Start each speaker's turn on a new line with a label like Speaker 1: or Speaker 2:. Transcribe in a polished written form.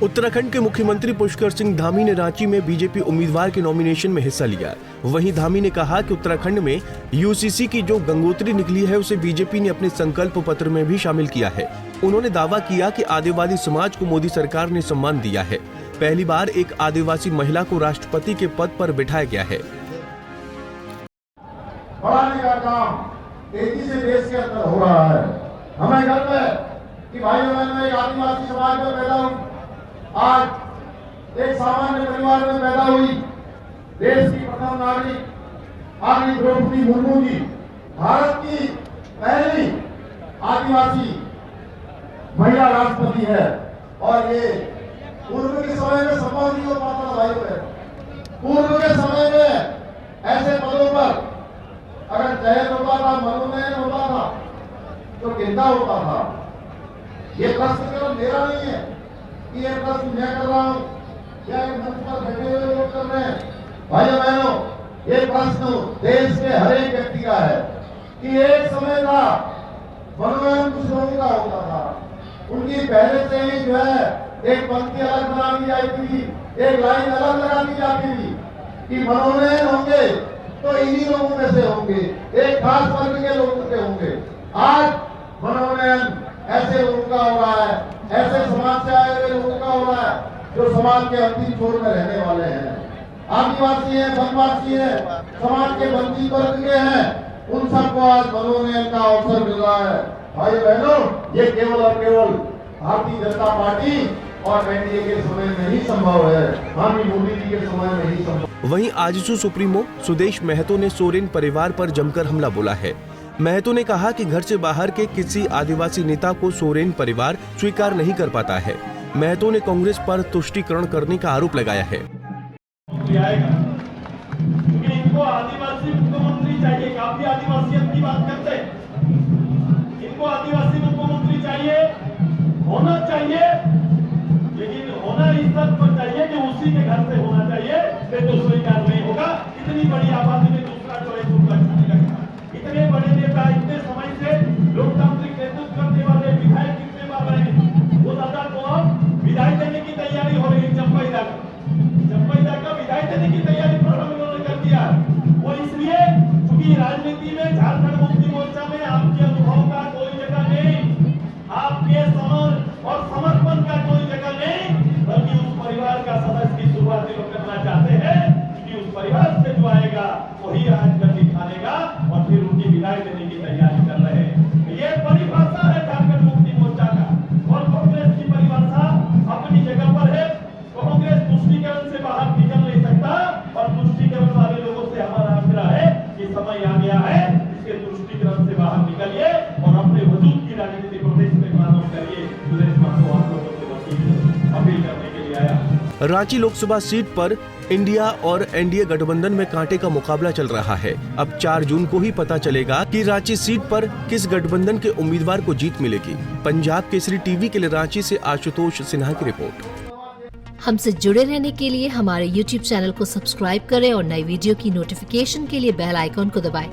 Speaker 1: उत्तराखंड के मुख्यमंत्री पुष्कर सिंह धामी ने रांची में बीजेपी उम्मीदवार के नॉमिनेशन में हिस्सा लिया। वहीं धामी ने कहा कि उत्तराखंड में यूसीसी की जो गंगोत्री निकली है उसे बीजेपी ने अपने संकल्प पत्र में भी शामिल किया है। उन्होंने दावा किया कि आदिवासी समाज को मोदी सरकार ने सम्मान दिया है। पहली बार एक आदिवासी महिला को राष्ट्रपति के पद पर बिठाया गया है।
Speaker 2: बढ़ाने का काम तेजी से देश के अंदर हो रहा है। हमें गर्व है कि भाइयों बहनों एक आदिवासी समाज में पैदा हुई, आज एक सामान्य परिवार में पैदा हुई। देश की प्रथम नागरिक आदि द्रौपदी मुर्मू जी भारत की पहली आदिवासी महिला राष्ट्रपति है और ये पूर्व के समय में संभव नहीं हो पाता। भाइयों बहनों, पूर्व के समय में ऐसे पदों पर अगर चयन होता था, मनोनयन होता था तो गिनता होता था। ये प्रश्न केवल मेरा नहीं है कि ये प्रश्न मैं कर रहा हूँ या मंच पर बैठे हुए लोग कर रहे हैं। भाइयों बहनों, ये प्रश्न देश के हर एक व्यक्ति का है कि एक समय था मनोनयन कुछ लोगों का होता था, उनकी पहले से ही जो है एक पंक्ति अलग बना दी जाती थी, एक लाइन अलग लगा दी जाती थी कि मनोनयन होंगे तो इन्हीं लोगों में से होंगे, एक खास वर्ग के लोगों के होंगे। आज मनोनयन ऐसे लोगों का हो रहा है, ऐसे समाज से आए हुए लोगों का हो रहा है जो समाज के अंतिम छोर में रहने वाले हैं, आदिवासी हैं, वनवासी हैं, समाज के वंचित वर्ग के हैं, उन सबको आज मनोनयन का अवसर मिल रहा है। भाई बहनों, ये केवल और केवल भारतीय जनता पार्टी और एनडीए के समय में ही संभव है, माननीय मोदी जी के समय में ही संभव।
Speaker 1: वहीं आजसू सुप्रीमो सुदेश महतो ने सोरेन परिवार पर जमकर हमला बोला है। महतो ने कहा कि घर से बाहर के किसी आदिवासी नेता को सोरेन परिवार स्वीकार नहीं कर पाता है। महतो ने कांग्रेस पर तुष्टीकरण करने का आरोप लगाया है।
Speaker 3: इनको आदिवासी मुख्यमंत्री चाहिए, काफी आदिवासियों की बात करते हैं, इनको आदिवासी मुख्यमंत्री चाहिए, होना चाहिए, लेकिन होना इस तरह पर चाहिए कि उसी के घर से होना चाहिए, तो स्वीकार नहीं होगा। इतनी बड़ी आबादी में दूसरा चॉइस उनको अच्छा नहीं लगता। इतने बड़े नेता, इतने समय से लोकतांत्रिक नेतृत्व करने वाले विधायक कितने बार रहे, वो दादा को अब विदाई देने की तैयारी हो रही है। चंपैदा का विदाई देने की तैयारी प्रारंभ उन्होंने कर दिया। वो इसलिए क्योंकि राजनीति में, झारखंड मुक्ति मोर्चा में आपके अनुभव का कोई जगह नहीं, आपके समर्पण और समर्पण का कोई जगह नहीं, बल्कि उस परिवार का सदस्य की शुरुआत लोग करना चाहते हैं कि उस परिवार से जो आएगा वही राजनीति दिखाएगा और फिर उनकी विदाई देने की तैयारी कर रहे हैं। ये परिभाषा है झारखंड मुक्ति मोर्चा का और कांग्रेस की परिभाषा अपनी जगह पर है। कांग्रेस तुष्टीकरण से बाहर निकल नहीं सकता और तुष्टीकरण वाले लोगों से हमारा आग्रह है कि समय आ गया है, इसके तुष्टीकरण से बाहर निकलिए और अपने वजूद की राजनीति प्रदेश में प्रारंभ करिए। सुरेश महतो आप लोगों से अपील करने के लिए आया।
Speaker 1: रांची लोकसभा सीट पर इंडिया और एनडीए गठबंधन में कांटे का मुकाबला चल रहा है। अब 4 जून को ही पता चलेगा कि रांची सीट पर किस गठबंधन के उम्मीदवार को जीत मिलेगी। पंजाब केसरी टीवी के लिए रांची से आशुतोष सिन्हा की रिपोर्ट।
Speaker 4: हमसे जुड़े रहने के लिए हमारे YouTube चैनल को सब्सक्राइब करें और नई वीडियो की नोटिफिकेशन के लिए बेल आइकॉन को दबाएं।